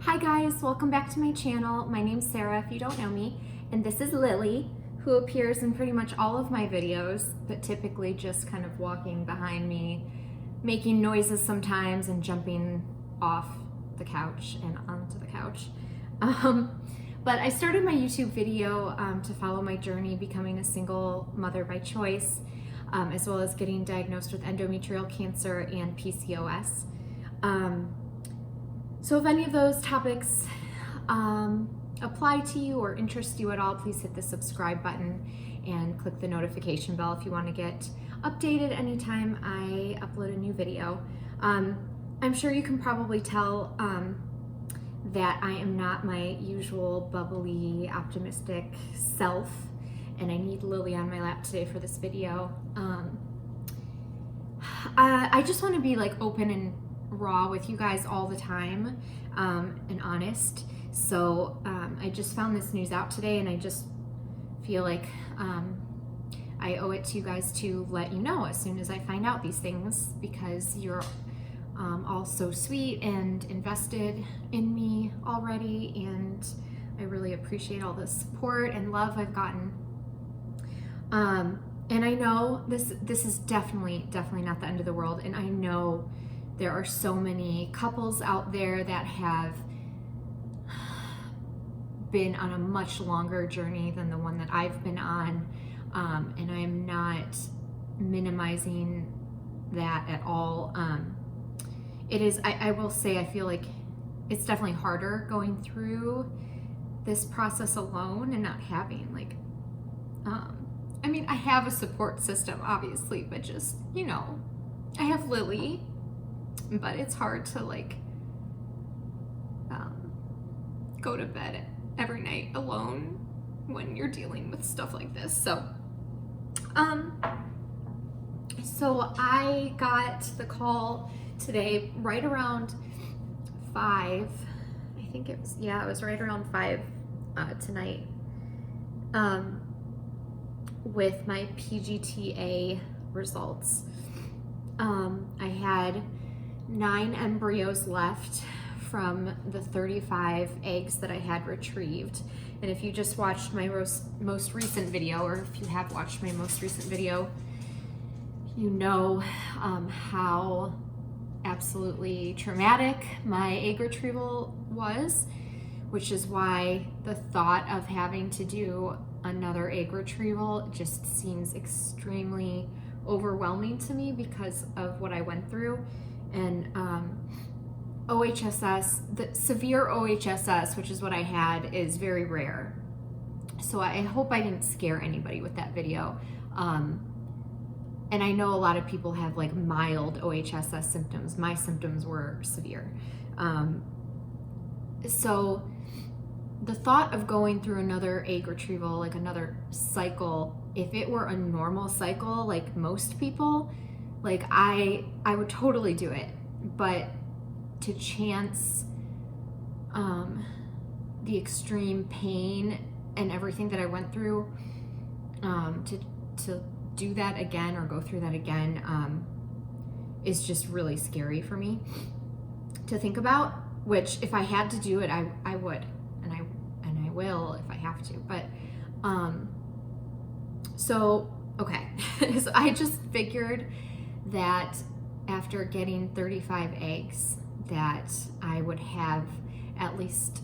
Hi guys, welcome back to my channel. My name's Sarah if you don't know me, and this is Lily, who appears in pretty much all of my videos, but typically just kind of walking behind me, making noises sometimes and jumping off the couch and onto the couch. But I started my YouTube video to follow my journey becoming a single mother by choice, as well as getting diagnosed with endometrial cancer and PCOS. So if any of those topics apply to you or interest you at all, please hit the subscribe button and click the notification bell if you want to get updated anytime I upload a new video. I'm sure you can probably tell that I am not my usual bubbly, optimistic self, and I need Lily on my lap today for this video. I just want to be like open and raw with you guys all the time and honest. So I just found this news out today, and I just feel like I owe it to you guys to let you know as soon as I find out these things, because you're all so sweet and invested in me already, and I really appreciate all the support and love I've gotten. And I know this is definitely not the end of the world, and I know there are so many couples out there that have been on a much longer journey than the one that I've been on, and I am not minimizing that at all. It is, I will say, I feel like it's definitely harder going through this process alone and not having like, I mean, I have a support system obviously, but just, you know, I have Lily, but it's hard to like go to bed every night alone when you're dealing with stuff like this. So I got the call today right around 5. I think it was, yeah, it was right around 5 tonight, with my PGT-A results. I had 9 embryos left from the 35 eggs that I had retrieved. And if you just watched my most recent video, or if you have watched my most recent video, you know how absolutely traumatic my egg retrieval was, which is why the thought of having to do another egg retrieval just seems extremely overwhelming to me because of what I went through. And OHSS, the severe OHSS, which is what I had, is very rare. So I hope I didn't scare anybody with that video. And I know a lot of people have like mild OHSS symptoms. My symptoms were severe. So the thought of going through another egg retrieval, like another cycle, if it were a normal cycle like most people, like I would totally do it. But to chance the extreme pain and everything that I went through, to do that again or go through that again is just really scary for me to think about, which if I had to do it, I would, and I will if I have to. But so okay. So I just figured that after getting 35 eggs that I would have at least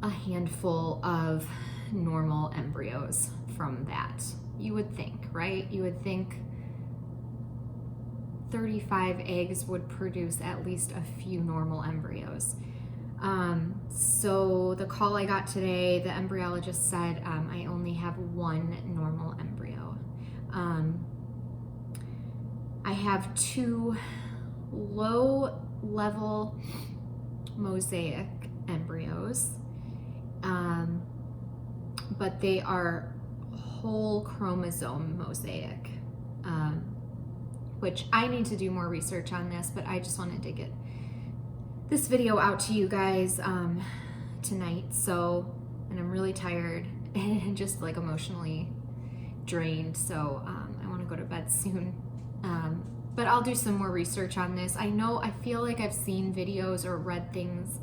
a handful of normal embryos from that. You would think, right? You would think 35 eggs would produce at least a few normal embryos. So the call I got today, the embryologist said I only have 1 normal embryo. I have 2 low-level mosaic embryos, but they are whole chromosome mosaic, which I need to do more research on this, but I just wanted to get this video out to you guys tonight. So, and I'm really tired and just like emotionally drained, so I want to go to bed soon. but I'll do some more research on this. I feel like I've seen videos or read things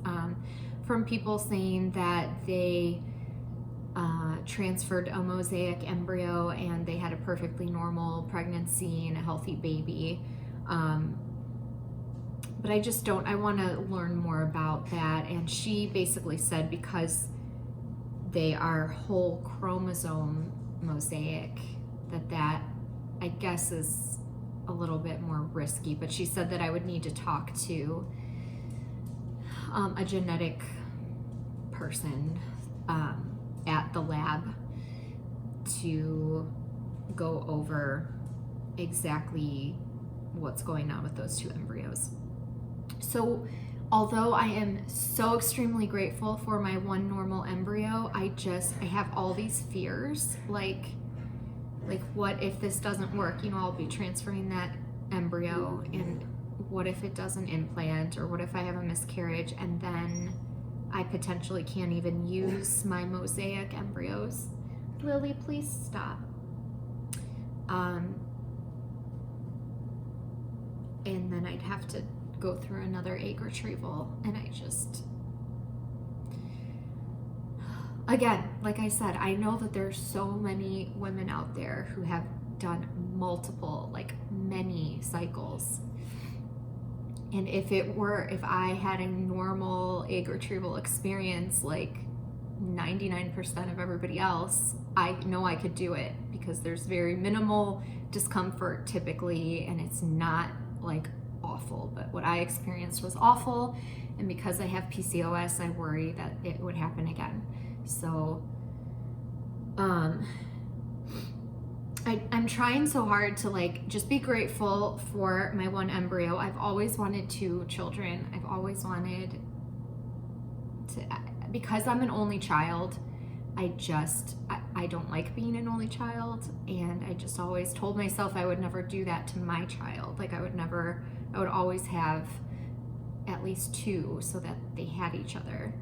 from people saying that they transferred a mosaic embryo and they had a perfectly normal pregnancy and a healthy baby. But I just don't, I want to learn more about that. And she basically said because they are whole chromosome mosaic, that I guess is a little bit more risky. But she said that I would need to talk to a genetic person at the lab to go over exactly what's going on with those two embryos. So although I am so extremely grateful for my one normal embryo, I have all these fears, like what if this doesn't work? You know, I'll be transferring that embryo, and what if it doesn't implant, or what if I have a miscarriage and then I potentially can't even use my mosaic embryos. Lily, please stop. And then I'd have to go through another egg retrieval, and again, like I said, I know that there's so many women out there who have done multiple, like many cycles. And if I had a normal egg retrieval experience like 99% of everybody else, I know I could do it because there's very minimal discomfort typically, and it's not like awful. But what I experienced was awful, and because I have PCOS, I worry that it would happen again. So I'm trying so hard to like just be grateful for my one embryo. I've always wanted 2 children. I've always wanted to, because I'm an only child, I don't like being an only child, and I just always told myself I would never do that to my child. Like I would always have at least 2 so that they had each other.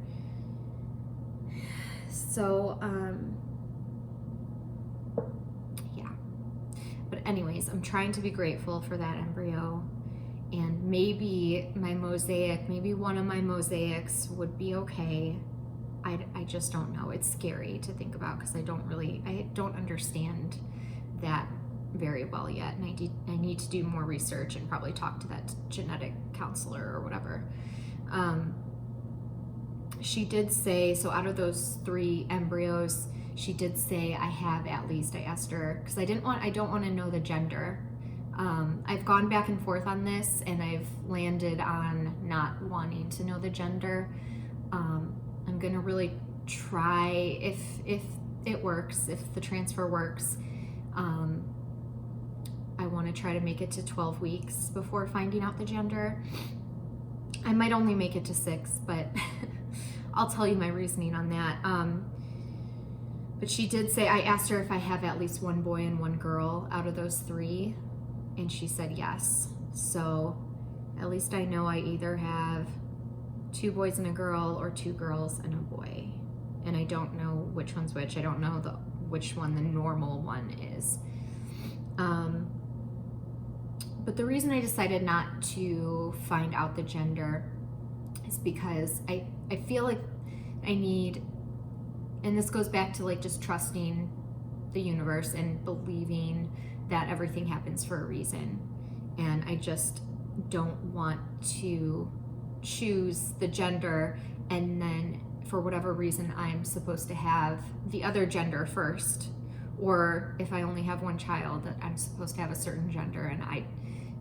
So, yeah. But anyways, I'm trying to be grateful for that embryo, and maybe one of my mosaics would be okay. I just don't know. It's scary to think about because I don't understand that very well yet, and I need to do more research and probably talk to that genetic counselor or whatever. She did say, so out of those 3 embryos, she did say I have at least, I asked her, because I don't want to know the gender. I've gone back and forth on this, and I've landed on not wanting to know the gender. I'm gonna really try, if it works, if the transfer works, I want to try to make it to 12 weeks before finding out the gender. I might only make it to 6, but I'll tell you my reasoning on that. But she did say, I asked her if I have at least 1 boy and 1 girl out of those 3, and she said yes. So at least I know I either have 2 boys and a girl, or 2 girls and a boy. And I don't know which one's which. I don't know which one the normal one is. But the reason I decided not to find out the gender is because I feel like I need, and this goes back to like just trusting the universe and believing that everything happens for a reason. And I just don't want to choose the gender and then for whatever reason I'm supposed to have the other gender first, or if I only have 1 child that I'm supposed to have a certain gender, and I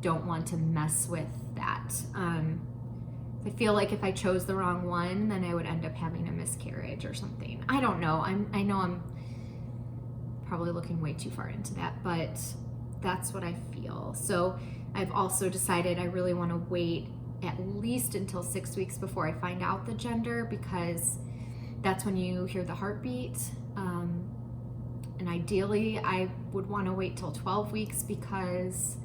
don't want to mess with that. I feel like if I chose the wrong one, then I would end up having a miscarriage or something. I don't know. I know I'm probably looking way too far into that, but that's what I feel. So I've also decided I really want to wait at least until 6 weeks before I find out the gender, because that's when you hear the heartbeat. And ideally I would want to wait till 12 weeks because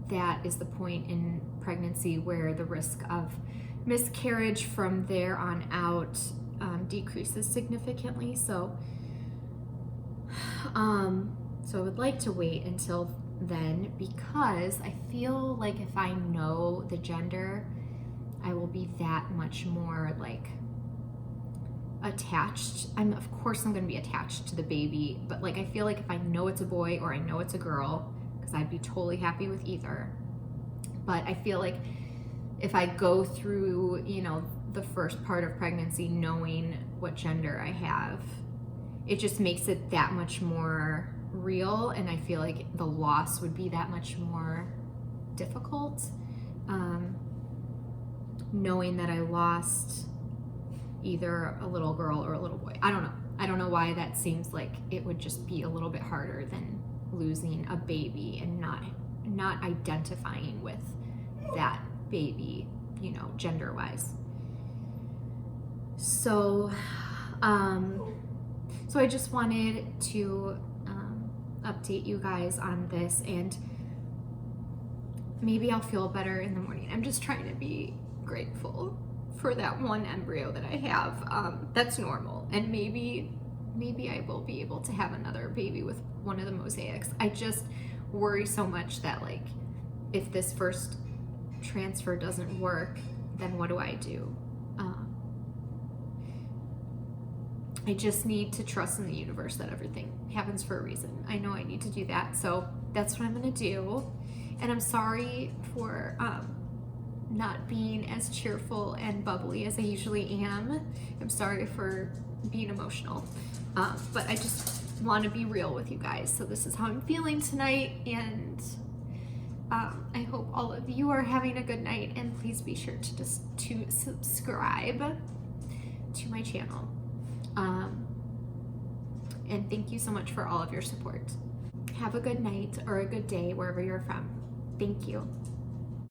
that is the point in pregnancy where the risk of miscarriage from there on out decreases significantly. So I would like to wait until then, because I feel like if I know the gender, I will be that much more like attached. Of course I'm going to be attached to the baby, but like I feel like if I know it's a boy or I know it's a girl, because I'd be totally happy with either, but I feel like if I go through, you know, the first part of pregnancy knowing what gender I have, it just makes it that much more real, and I feel like the loss would be that much more difficult, knowing that I lost either a little girl or a little boy. I don't know why that seems like it would just be a little bit harder than losing a baby and not identifying with that baby, you know, gender wise. So so I just wanted to update you guys on this, and maybe I'll feel better in the morning. I'm just trying to be grateful for that one embryo that I have. That's normal, and maybe I will be able to have another baby with one of the mosaics. I just worry so much that, like, if this first transfer doesn't work, then what do I do? I just need to trust in the universe that everything happens for a reason. I know I need to do that, so that's what I'm gonna do. And I'm sorry for not being as cheerful and bubbly as I usually am. I'm sorry for being emotional, but I just want to be real with you guys. So this is how I'm feeling tonight, and I hope all of you are having a good night, and please be sure to subscribe to my channel. And thank you so much for all of your support. Have a good night or a good day wherever you're from. Thank you.